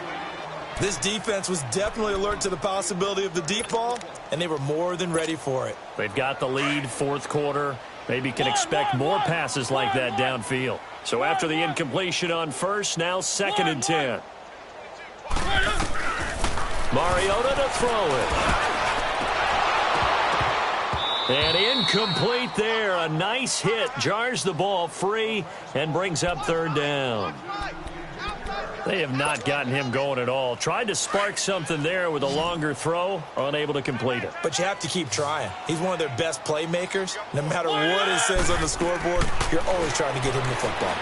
This defense was definitely alert to the possibility of the deep ball, and they were more than ready for it. They've got the lead, fourth quarter. Maybe can expect more passes like that downfield. So after the incompletion on first, now 2nd and 10. Mariota to throw it. And incomplete there. A nice hit. Jars the ball free and brings up 3rd down. They have not gotten him going at all. Tried to spark something there with a longer throw. Unable to complete it. But you have to keep trying. He's one of their best playmakers. No matter what it says on the scoreboard, you're always trying to get him the football.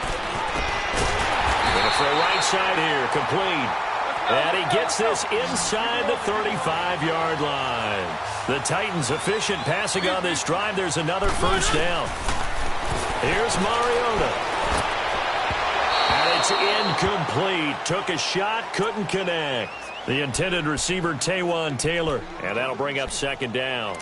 Going to throw right side here. Complete. And he gets this inside the 35-yard line. The Titans efficient passing on this drive. There's another first down. Here's Mariota. And it's incomplete. Took a shot, couldn't connect. The intended receiver, Taywan Taylor. And that'll bring up 2nd down.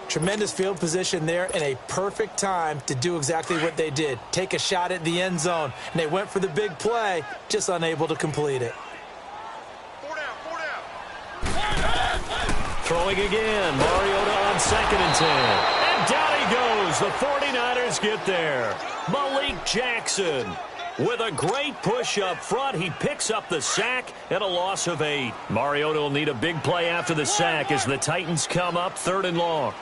Tremendous field position there and a perfect time to do exactly what they did. Take a shot at the end zone. And they went for the big play, just unable to complete it. Throwing again. Mariota on 2nd and 10. And down he goes. The 49ers get there. Malik Jackson with a great push up front. He picks up the sack and a loss of 8. Mariota will need a big play after the sack as the Titans come up 3rd and long.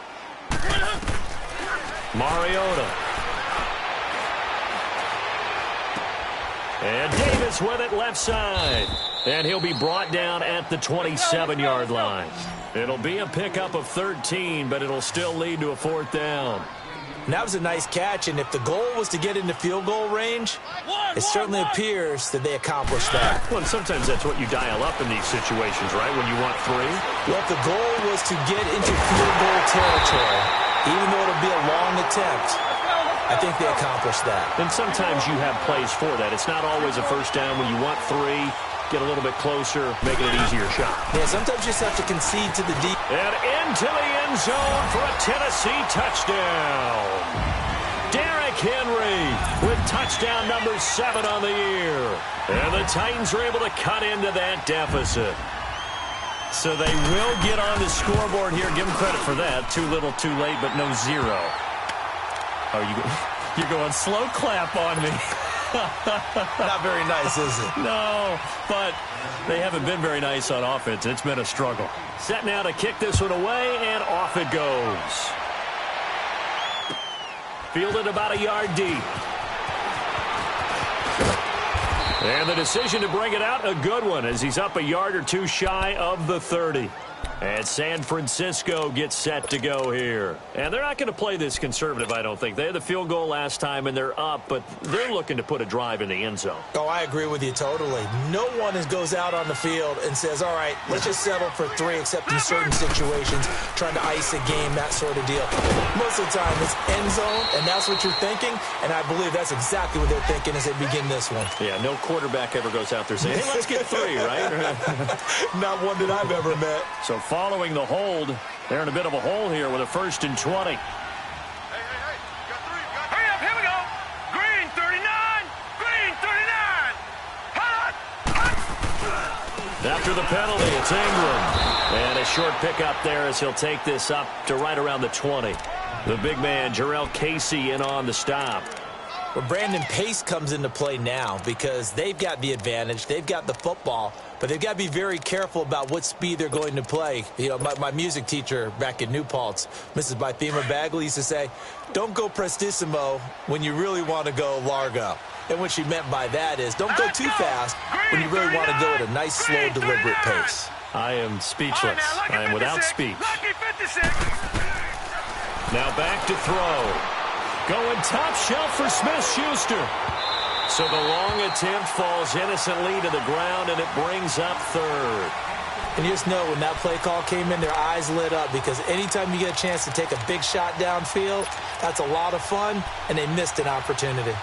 Mariota. And Davis with it left side. And he'll be brought down at the 27-yard line. It'll be a pickup of 13, but it'll still lead to a 4th down. And that was a nice catch, and if the goal was to get into field goal range, it certainly appears that they accomplished that. Well, and sometimes that's what you dial up in these situations, right, when you want 3? Well, if the goal was to get into field goal territory, even though it'll be a long attempt, I think they accomplished that. And sometimes you have plays for that. It's not always a first down when you want 3. Get a little bit closer, make it an easier shot. Yeah, sometimes you just have to concede to the deep. And into the end zone for a Tennessee touchdown. Derrick Henry with touchdown number 7 on the year. And the Titans are able to cut into that deficit. So they will get on the scoreboard here. Give them credit for that. Too little, too late, but no 0. Oh, you're going slow clap on me. Not very nice, is it? No, but they haven't been very nice on offense. It's been a struggle. Set now to kick this one away, and off it goes. Fielded about a yard deep. And the decision to bring it out, a good one, as he's up a yard or 2 shy of the 30. And San Francisco gets set to go here. And they're not going to play this conservative, I don't think. They had the field goal last time, and they're up, but they're looking to put a drive in the end zone. Oh, I agree with you totally. No one goes out on the field and says, all right, let's just settle for 3, except in certain situations, trying to ice a game, that sort of deal. Most of the time, it's end zone, and that's what you're thinking, and I believe that's exactly what they're thinking as they begin this one. Yeah, no quarterback ever goes out there saying, hey, let's get 3, right? Not one that I've ever met. So following the hold, they're in a bit of a hole here with a 1st and 20. Hey, got 3. Hurry up, here we go. Green 39. Green 39. Hot. After the penalty, it's Ingram. And a short pickup there as he'll take this up to right around the 20. The big man, Jarrell Casey, in on the stop. Well, Brandon, pace comes into play now because they've got the advantage. They've got the football, but they've got to be very careful about what speed they're going to play. You know, my music teacher back in New Paltz, Mrs. Bythema Bagley, used to say, don't go prestissimo when you really want to go largo. And what she meant by that is don't go too fast when you really want to go at a nice, slow, deliberate pace. I am speechless. I am without speech. Now back to throw. Going top shelf for Smith-Schuster. So the long attempt falls innocently to the ground, and it brings up third. And you just know when that play call came in, their eyes lit up, because anytime you get a chance to take a big shot downfield, that's a lot of fun, and they missed an opportunity.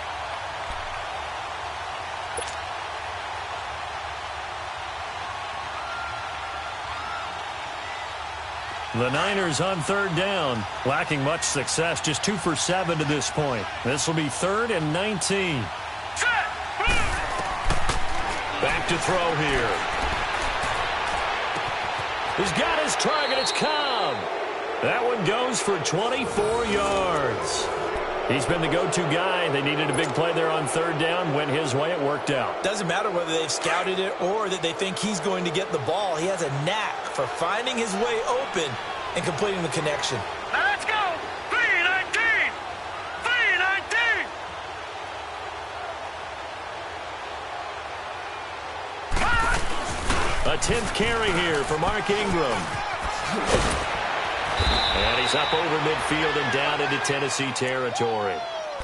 The Niners on third down, lacking much success, just 2 for 7 to this point. This will be 3rd and 19. Back to throw here. He's got his target. It's Cobb. That one goes for 24 yards. He's been the go-to guy. They needed a big play there on third down. Went his way. It worked out. Doesn't matter whether they've scouted it or that they think he's going to get the ball. He has a knack for finding his way open and completing the connection. Now let's go. 3-19. 3-19. A 10th carry here for Mark Ingram. And he's up over midfield and down into Tennessee territory.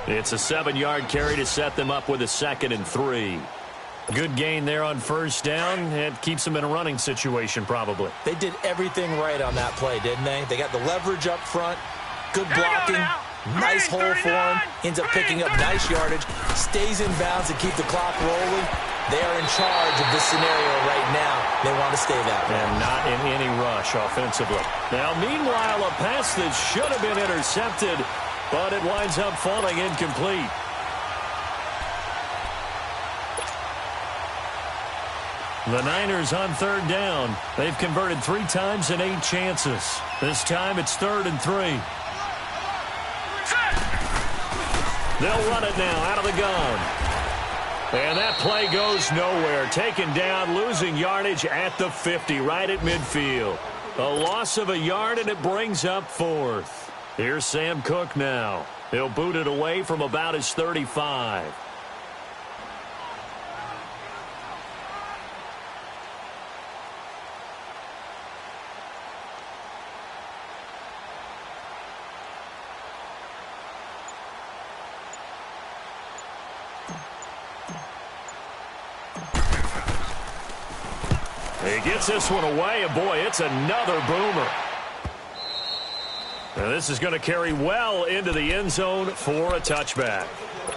It's a 7-yard carry to set them up with a 2nd and 3. Good gain there on first down. It keeps them in a running situation probably. They did everything right on that play, didn't they? They got the leverage up front, good blocking, nice hole for him, ends up picking up nice yardage, stays in bounds to keep the clock rolling. They are in charge of this scenario right now. They want to stay that way. And not in any rush offensively. Now, meanwhile, a pass that should have been intercepted, but it winds up falling incomplete. The Niners on third down. They've converted 3 times in 8 chances. This time it's 3rd and 3. They'll run it now out of the gun. And that play goes nowhere. Taken down, losing yardage at the 50, right at midfield. A loss of a yard, and it brings up 4th. Here's Sam Cook now. He'll boot it away from about his 35. He gets this one away, and boy, it's another boomer. Now this is going to carry well into the end zone for a touchback.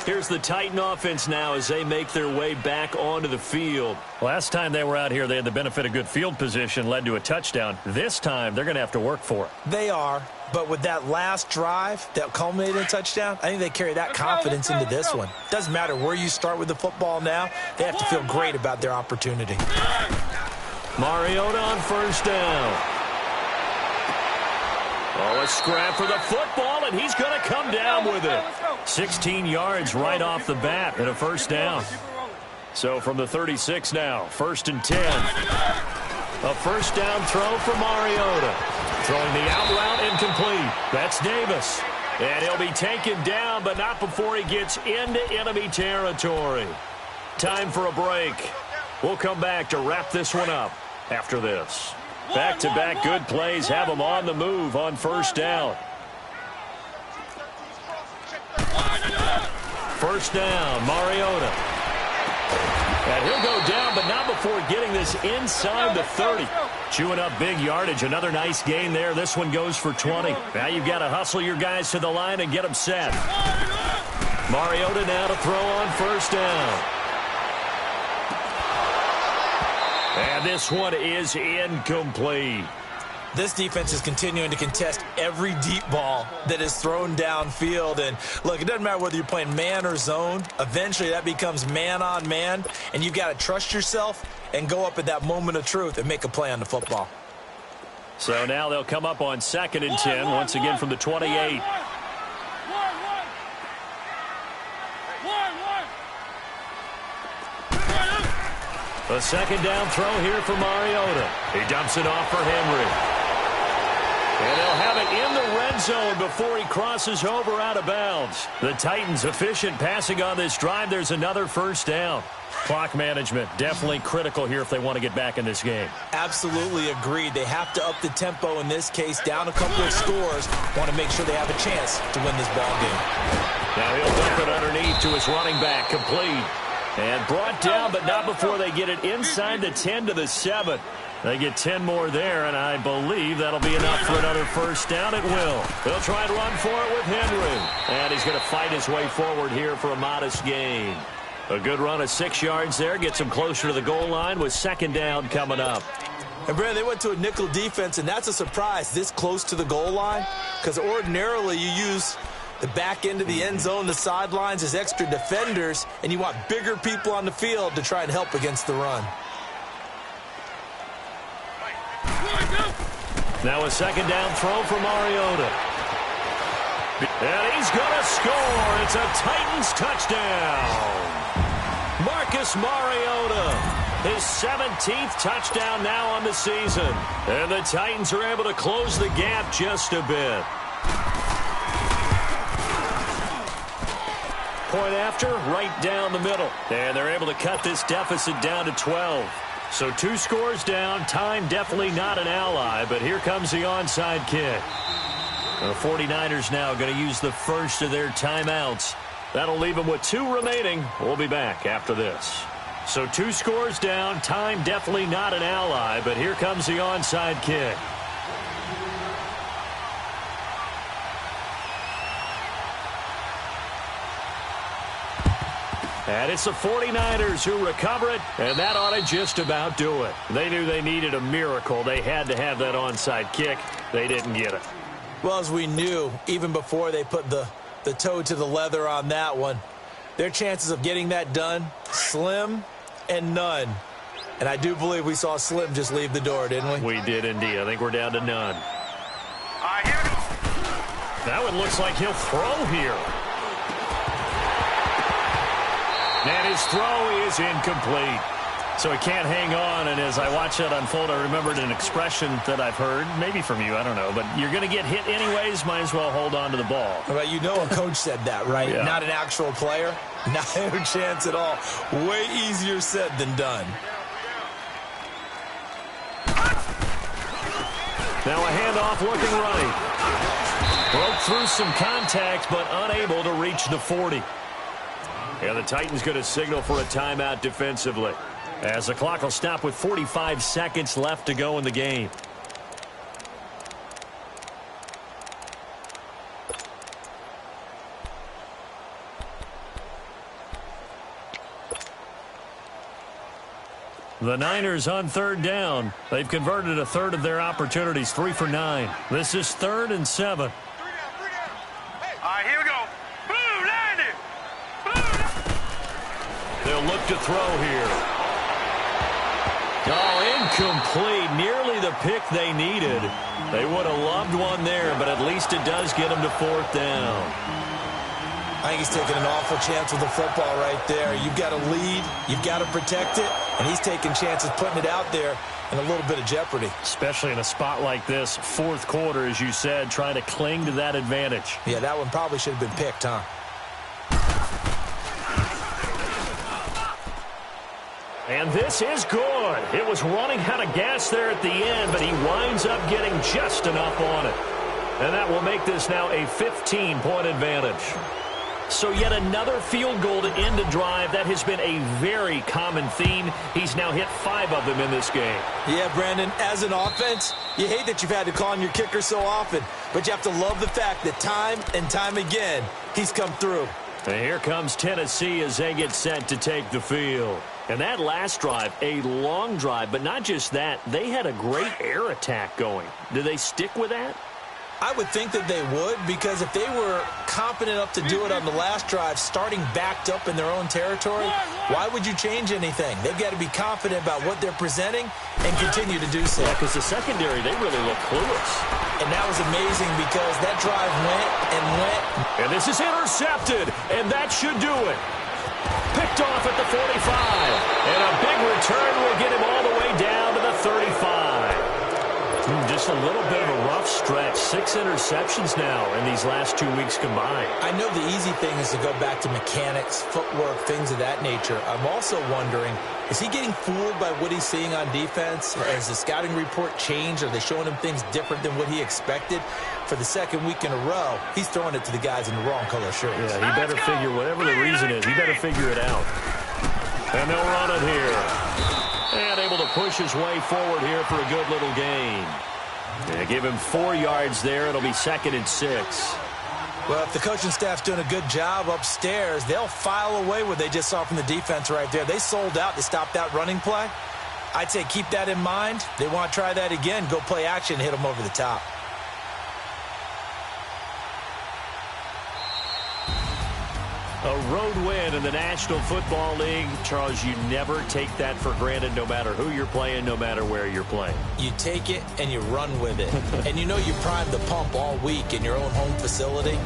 Here's the Titan offense now as they make their way back onto the field. Last time they were out here, they had the benefit of good field position, led to a touchdown. This time, they're going to have to work for it. They are, but with that last drive that culminated in a touchdown, I think they carry that confidence into this one. Doesn't matter where you start with the football now, they have to feel great about their opportunity. Mariota on first down. Oh, a scrap for the football, and he's going to come down with it. 16 yards right off the bat and a first down. So from the 36 now, 1st and 10. A first down throw for Mariota. Throwing the out route incomplete. That's Davis. And he'll be taken down, but not before he gets into enemy territory. Time for a break. We'll come back to wrap this one up after this. Back-to-back good plays have them on the move on first down. First down, Mariota. And he'll go down, but not before getting this inside the 30. Chewing up big yardage. Another nice gain there. This one goes for 20. Now you've got to hustle your guys to the line and get them set. Mariota now to throw on first down. And this one is incomplete. This defense is continuing to contest every deep ball that is thrown downfield. And, look, it doesn't matter whether you're playing man or zone. Eventually that becomes man-on-man, and you've got to trust yourself and go up at that moment of truth and make a play on the football. So now they'll come up on 2nd and 10, once again from the 28. A second down throw here for Mariota. He dumps it off for Henry. And they'll have it in the red zone before he crosses over out of bounds. The Titans efficient passing on this drive. There's another first down. Clock management definitely critical here if they want to get back in this game. Absolutely agreed. They have to up the tempo in this case, down a couple of scores. Want to make sure they have a chance to win this ball game. Now he'll dump it underneath to his running back, complete. And brought down, but not before they get it inside the 10 to the 7. They get 10 more there, and I believe that'll be enough for another first down. It will. They'll try and run for it with Henry. And he's going to fight his way forward here for a modest gain. A good run of 6 yards there. Gets him closer to the goal line with second down coming up. And, Brad, they went to a nickel defense, and that's a surprise this close to the goal line, because ordinarily you use the back end of the end zone, the sidelines as extra defenders, and you want bigger people on the field to try and help against the run. Now a second down throw for Mariota. And he's going to score. It's a Titans touchdown. Marcus Mariota, his 17th touchdown now on the season. And the Titans are able to close the gap just a bit. Point after, right down the middle. And they're able to cut this deficit down to 12. So 2 scores down. Time definitely not an ally, but here comes the onside kick. The 49ers now going to use the first of their timeouts. That'll leave them with 2 remaining. We'll be back after this. So 2 scores down. Time definitely not an ally, but here comes the onside kick. And it's the 49ers who recover it, and that ought to just about do it. They knew they needed a miracle. They had to have that onside kick. They didn't get it. Well, as we knew, even before they put the toe to the leather on that one, their chances of getting that done, slim and none. And I do believe we saw Slim just leave the door, didn't we? We did indeed. I think we're down to none. That one looks like he'll throw here. And his throw is incomplete. So he can't hang on, and as I watch that unfold, I remembered an expression that I've heard, maybe from you, I don't know, but you're going to get hit anyways, might as well hold on to the ball. Well, you know a coach said that, right? Yeah. Not an actual player. Not a chance at all. Way easier said than done. Now a handoff looking right. Broke through some contact, but unable to reach the 40. Yeah, the Titans going to signal for a timeout defensively, as the clock will stop with 45 seconds left to go in the game. The Niners on third down. They've converted a third of their opportunities, 3 for 9. This is 3rd and 7. All right, here we go. Blue, land it. They'll look to throw here. Oh, incomplete. Nearly the pick they needed. They would have loved one there, but at least it does get them to 4th down. I think he's taking an awful chance with the football right there. You've got to lead, you've got to protect it, and he's taking chances putting it out there in a little bit of jeopardy. Especially in a spot like this, 4th quarter, as you said, trying to cling to that advantage. Yeah, that one probably should have been picked, huh? And this is good. It was running out of gas there at the end, but he winds up getting just enough on it. And that will make this now a 15-point advantage. So yet another field goal to end a drive. That has been a very common theme. He's now hit 5 of them in this game. Yeah, Brandon, as an offense, you hate that you've had to call on your kicker so often, but you have to love the fact that time and time again, he's come through. And here comes Tennessee as they get set to take the field. And that last drive, a long drive, but not just that, they had a great air attack going. Do they stick with that? I would think that they would, because if they were confident enough to do it on the last drive, starting backed up in their own territory, why would you change anything? They've got to be confident about what they're presenting and continue to do so. Yeah, because the secondary, they really look clueless. And that was amazing because that drive went and went. And this is intercepted, and that should do it. Picked off at the 45. And a big return will get him all the way down to the 35. just a little bit of a rough stretch. 6 interceptions now in these last 2 weeks combined. I know the easy thing is to go back to mechanics, footwork, things of that nature. I'm also wondering, is he getting fooled by what he's seeing on defense? Has the scouting report changed? Are they showing him things different than what he expected? For the second week in a row, he's throwing it to the guys in the wrong color shirts. Yeah, he better figure, whatever the reason is, he better figure it out. And they'll run it here. And able to push his way forward here for a good little gain. Yeah, give him 4 yards there. It'll be 2nd and 6. Well, if the coaching staff's doing a good job upstairs, they'll file away what they just saw from the defense right there. They sold out to stop that running play. I'd say keep that in mind. They want to try that again. Go play action, hit them over the top. A road win in the National Football League. Charles, you never take that for granted no matter who you're playing, no matter where you're playing. You take it and you run with it. And you know you primed the pump all week in your own home facility.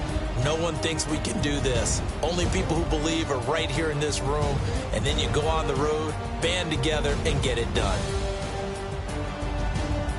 No one thinks we can do this. Only people who believe are right here in this room. And then you go on the road, band together, and get it done.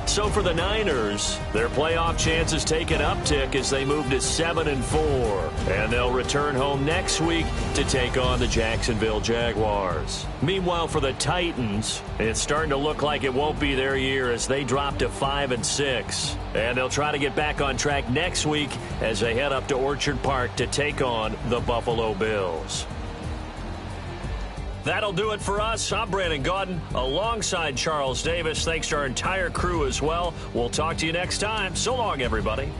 So for the Niners, their playoff chances take an uptick as they move to 7-4. And they'll return home next week to take on the Jacksonville Jaguars. Meanwhile, for the Titans, it's starting to look like it won't be their year as they drop to 5-6. And they'll try to get back on track next week as they head up to Orchard Park to take on the Buffalo Bills. That'll do it for us. I'm Brandon Gaudin alongside Charles Davis. Thanks to our entire crew as well. We'll talk to you next time. So long, everybody.